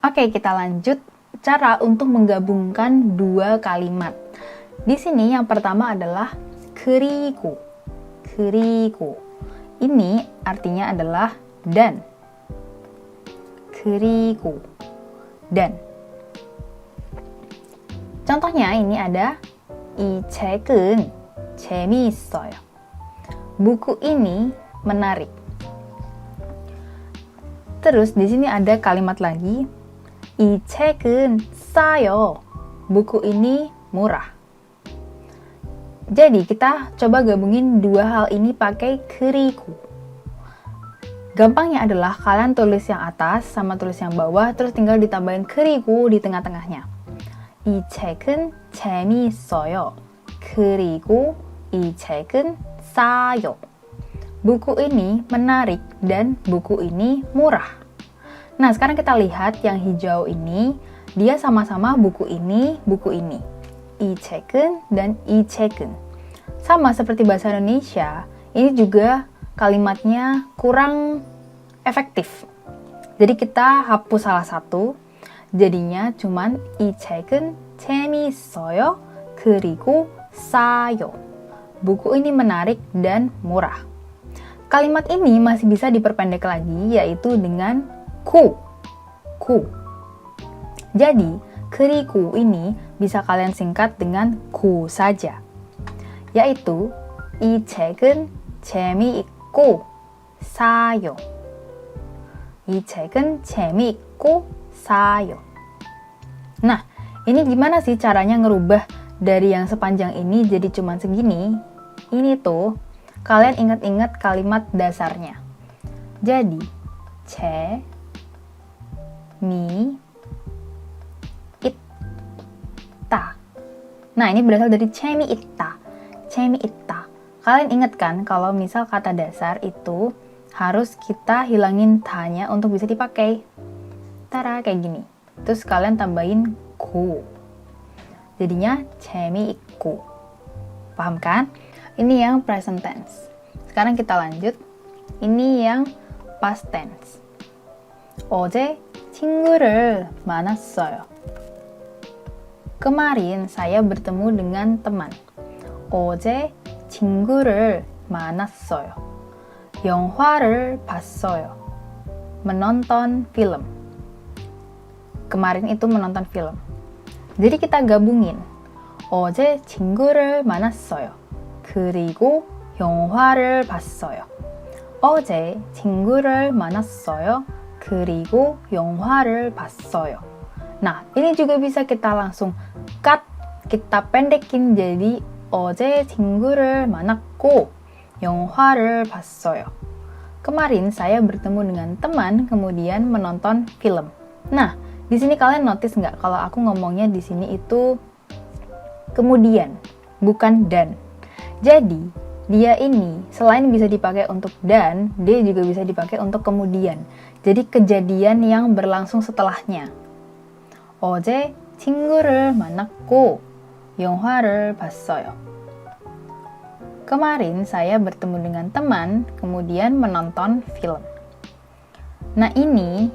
Oke, kita lanjut cara untuk menggabungkan dua kalimat. Di sini yang pertama adalah 그리고. 그리고. Ini artinya adalah dan. 그리고. Dan. Contohnya ini ada 이 책은 재미있어요. Buku ini menarik. Terus di sini ada kalimat lagi 이 책은 싸요. Buku ini murah. Jadi kita coba gabungin dua hal ini pakai 그리고. Gampangnya adalah kalian tulis yang atas sama tulis yang bawah, terus tinggal ditambahin 그리고 di tengah-tengahnya. 이 책은 재미있어요. 그리고 이 책은 싸요. Buku ini menarik dan buku ini murah. Nah, sekarang kita lihat yang hijau ini, dia sama-sama buku ini, buku ini. 이 책은 dan 이 책은. Sama seperti bahasa Indonesia, ini juga kalimatnya kurang efektif. Jadi kita hapus salah satu, jadinya cuman 이 책은 재미있어요. 그리고 싸요. Buku ini menarik dan murah. Kalimat ini masih bisa diperpendek lagi, yaitu dengan ku. Ku. Jadi, 그리고 ini bisa kalian singkat dengan ku saja. Yaitu, 이 책은 재미있고 싸요. 이 책은 재미있고 싸요. Nah, ini gimana sih caranya ngerubah dari yang sepanjang ini jadi cuman segini? Ini tuh, kalian ingat-ingat kalimat dasarnya. Jadi, 재미있다. Nah, ini berasal dari 재미있다. 재미있다. Kalian ingat kan kalau misal kata dasar itu harus kita hilangin tanya untuk bisa dipakai. Tara, kayak gini. Terus kalian tambahin ku. Jadinya 재미있고. Paham kan? Ini yang present tense. Sekarang kita lanjut. Ini yang past tense. 어제 친구를 만났어요. Kemarin saya bertemu dengan teman. 어제 친구를 만났어요. 영화를 봤어요. Menonton film. Kemarin itu menonton film. Jadi kita gabungin. 어제 친구를 만났어요. 그리고 영화를 봤어요. 어제 친구를 만났어요. 그리고 영화를 봤어요. Nah, ini juga bisa kita langsung cut, kita pendekin jadi 어제 친구를 만났고 영화를 봤어요. Kemarin saya bertemu dengan teman, kemudian menonton film. Nah, di sini kalian notice nggak kalau aku ngomongnya di sini itu kemudian, bukan dan. Jadi, dia ini selain bisa dipakai untuk dan, dia juga bisa dipakai untuk kemudian. Jadi kejadian yang berlangsung setelahnya. 어제 친구를 만났고 영화를 봤어요. Kemarin saya bertemu dengan teman, kemudian menonton film. Nah, ini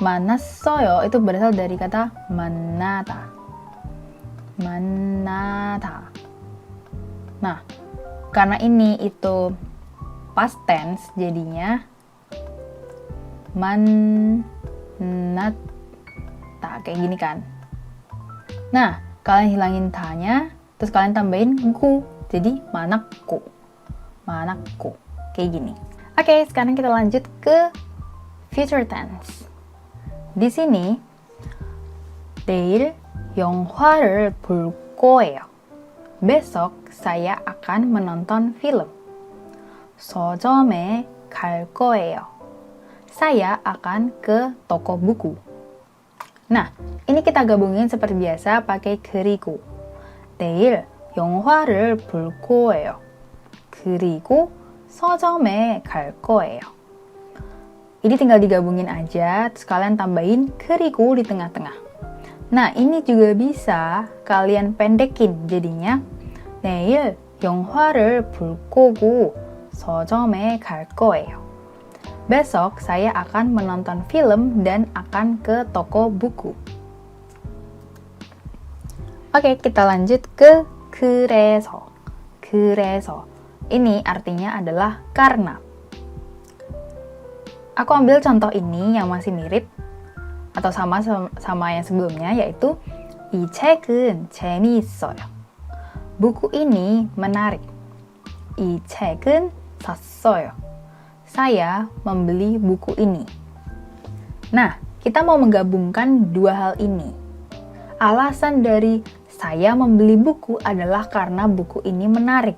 만났어요 itu berasal dari kata 만나다. 만나다. Nah, karena ini itu past tense, jadinya 만났다. Kayak gini kan. Nah, kalian hilangin tanya, terus kalian tambahin ku. Jadi, 만났고. 만났고. Kayak gini. Oke, sekarang kita lanjut ke future tense. Di sini, 내일 영화를 볼 거예요. Besok saya akan menonton film. 서점에 갈 거예요. Saya akan ke toko buku. Nah, ini kita gabungin seperti biasa pakai 그리고. 내일 영화를 볼 거예요. 그리고 서점에 갈 거예요. Ini tinggal digabungin aja, terus kalian tambahin 그리고 di tengah-tengah. Nah, ini juga bisa kalian pendekin, jadinya 내일 영화를 볼 거고 서점에 갈 거예요. Besok saya akan menonton film dan akan ke toko buku. Oke, kita lanjut ke 그래서. 그래서. Ini artinya adalah karena. Aku ambil contoh ini yang masih mirip atau sama yang sebelumnya, yaitu 이 책은 재미있어요. Buku ini menarik. 이 책은 샀어요. Saya membeli buku ini. Nah, kita mau menggabungkan dua hal ini. Alasan dari saya membeli buku adalah karena buku ini menarik.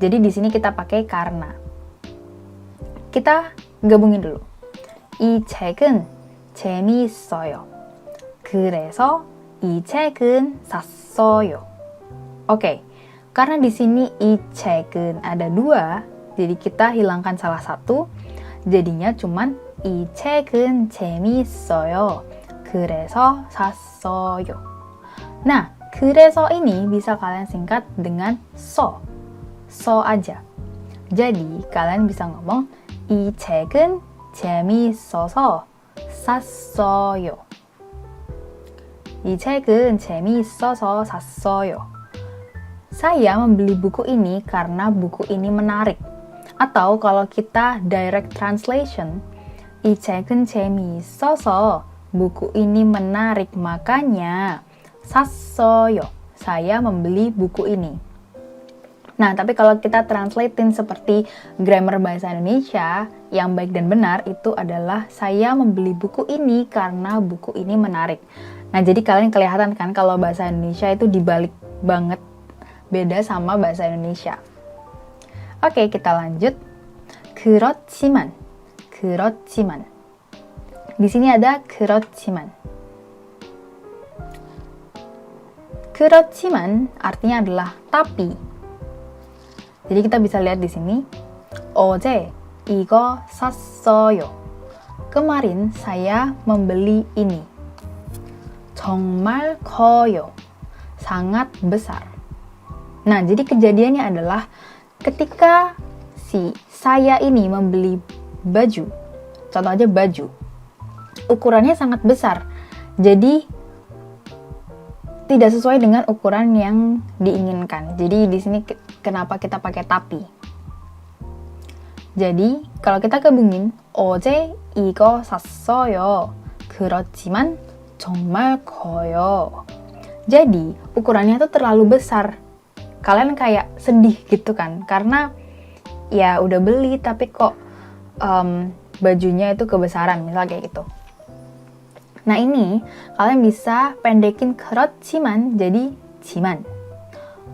Jadi di sini kita pakai karena. Kita gabungin dulu. 이 책은 재미있어요. 그래서 이 책은 샀어요. Oke, karena di sini 이 책은 ada dua, jadi kita hilangkan salah satu, jadinya cuman 이 책은 재미있어요. 그래서 샀어요. Nah, 그래서 ini bisa kalian singkat dengan so aja. Jadi kalian bisa ngomong 이 책은 재미있어서 샀어요. 이 책은 재미있어서 샀어요. Saya membeli buku ini karena buku ini menarik. Atau kalau kita direct translation, 이 책은 재미있어서 buku ini menarik, makanya 샀어요. Saya membeli buku ini. Nah, tapi kalau kita translatein seperti grammar bahasa Indonesia, yang baik dan benar itu adalah saya membeli buku ini karena buku ini menarik. Nah, jadi kalian kelihatan kan kalau bahasa Indonesia itu dibalik banget, beda sama bahasa Indonesia. Oke, kita lanjut. 그렇지만. Di sini ada 그렇지만. 그렇지만 artinya adalah tapi. Jadi kita bisa lihat di sini. 어제 이거 샀어요. Kemarin saya membeli ini. 정말 커요. Sangat besar. Nah, jadi kejadiannya adalah ketika si saya ini membeli baju. Contoh aja baju. Ukurannya sangat besar. Jadi tidak sesuai dengan ukuran yang diinginkan. Jadi di sini kenapa kita pakai tapi? Jadi kalau kita gabungin 어제 이거 샀어요. 그렇지만 정말 커요. Jadi ukurannya tuh terlalu besar. Kalian kayak sedih gitu kan? Karena ya udah beli tapi kok bajunya itu kebesaran, misal kayak gitu. Nah, ini kalian bisa pendekin 그렇지만 jadi 지만.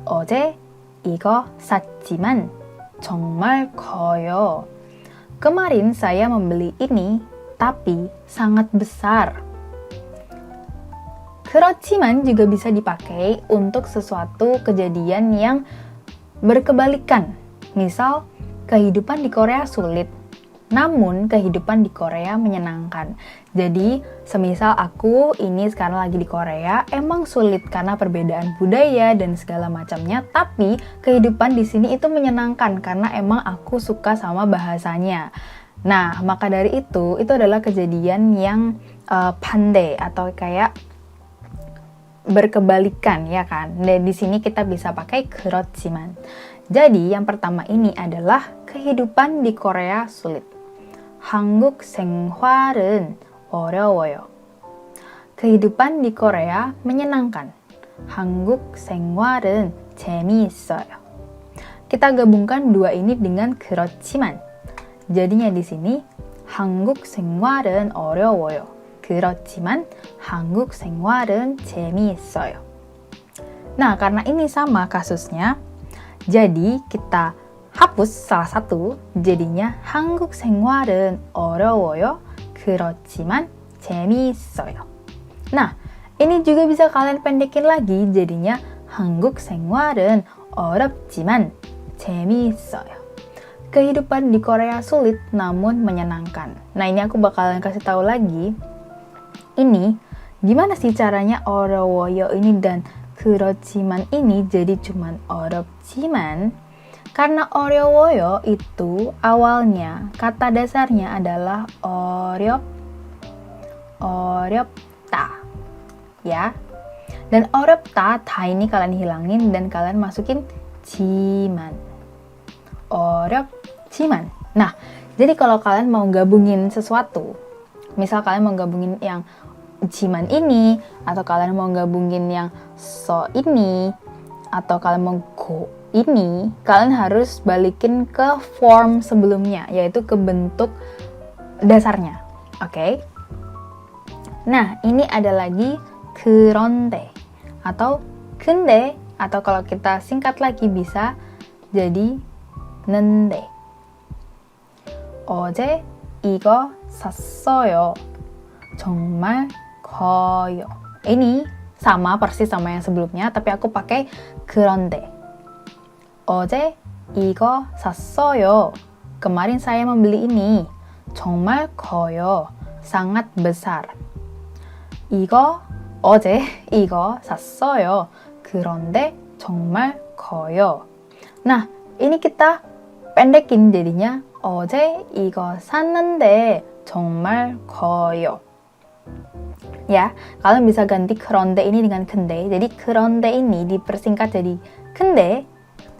어제 이거 샀지만 정말 커요. Kemarin saya membeli ini tapi sangat besar. 그렇지만 juga bisa dipakai untuk sesuatu kejadian yang berkebalikan. Misal, kehidupan di Korea sulit, namun kehidupan di Korea menyenangkan. Jadi, semisal aku ini sekarang lagi di Korea, emang sulit karena perbedaan budaya dan segala macamnya, tapi kehidupan di sini itu menyenangkan karena emang aku suka sama bahasanya. Nah, maka dari itu adalah kejadian yang pandai atau kayak berkebalikan, ya kan? Dan di sini kita bisa pakai 그렇지만. Jadi, yang pertama ini adalah kehidupan di Korea sulit. 한국 생활은 어려워요. Kehidupan di Korea menyenangkan. 한국 생활은 재미있어요. Kita gabungkan dua ini dengan 그렇지만. Jadinya di sini 한국 생활은 어려워요. 그렇지만 한국 생활은 재미있어요. Nah, karena ini sama kasusnya, jadi kita hapus salah satu, jadinya 한국 생활은 어려워요. 그렇지만 재미있어요. Nah, ini juga bisa kalian pendekin lagi, jadinya 한국 생활은 어렵지만 재미있어요. Kehidupan di Korea sulit namun menyenangkan. Nah, ini aku bakalan kasih tahu lagi. Ini gimana sih caranya 어려워요 ini dan 그렇지만 ini jadi cuman 어렵지만. Karena 어려워요 itu awalnya kata dasarnya adalah 어렵다. Ya. Dan 어렵다 ta ini kalian hilangin dan kalian masukin 지만. 어렵지만. Nah, jadi kalau kalian mau gabungin sesuatu, misal kalian mau gabungin yang jiman ini, atau kalian mau gabungin yang so ini, atau kalian mau go ini, kalian harus balikin ke form sebelumnya, yaitu ke bentuk dasarnya. Oke? Nah, ini ada lagi 그런데 atau 근데, atau kalau kita singkat lagi bisa jadi 는데. 어제 이거 샀어요. 정말 커요. Ini sama persis sama yang sebelumnya, tapi aku pakai 그런데. 어제 이거 샀어요. Kemarin saya membeli ini. 정말 커요. Sangat besar. 이거 어제 이거 샀어요. 그런데 정말 커요. Nah, ini kita pendekin jadinya 어제 이거 샀는데 정말 커요. Ya, kalian bisa ganti 그런데 ini dengan 근데. Jadi 그런데 ini dipersingkat jadi 근데,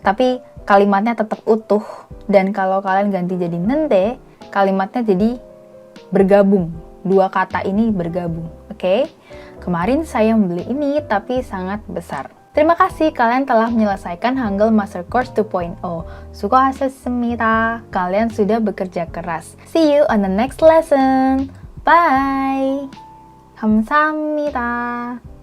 tapi kalimatnya tetap utuh. Dan kalau kalian ganti jadi 는데, kalimatnya jadi bergabung. Dua kata ini bergabung. Oke? Kemarin saya membeli ini tapi sangat besar. Terima kasih kalian telah menyelesaikan Hangul Master Course 2.0. 수고하셨습니다. Kalian sudah bekerja keras. See you on the next lesson. Bye. 감사합니다.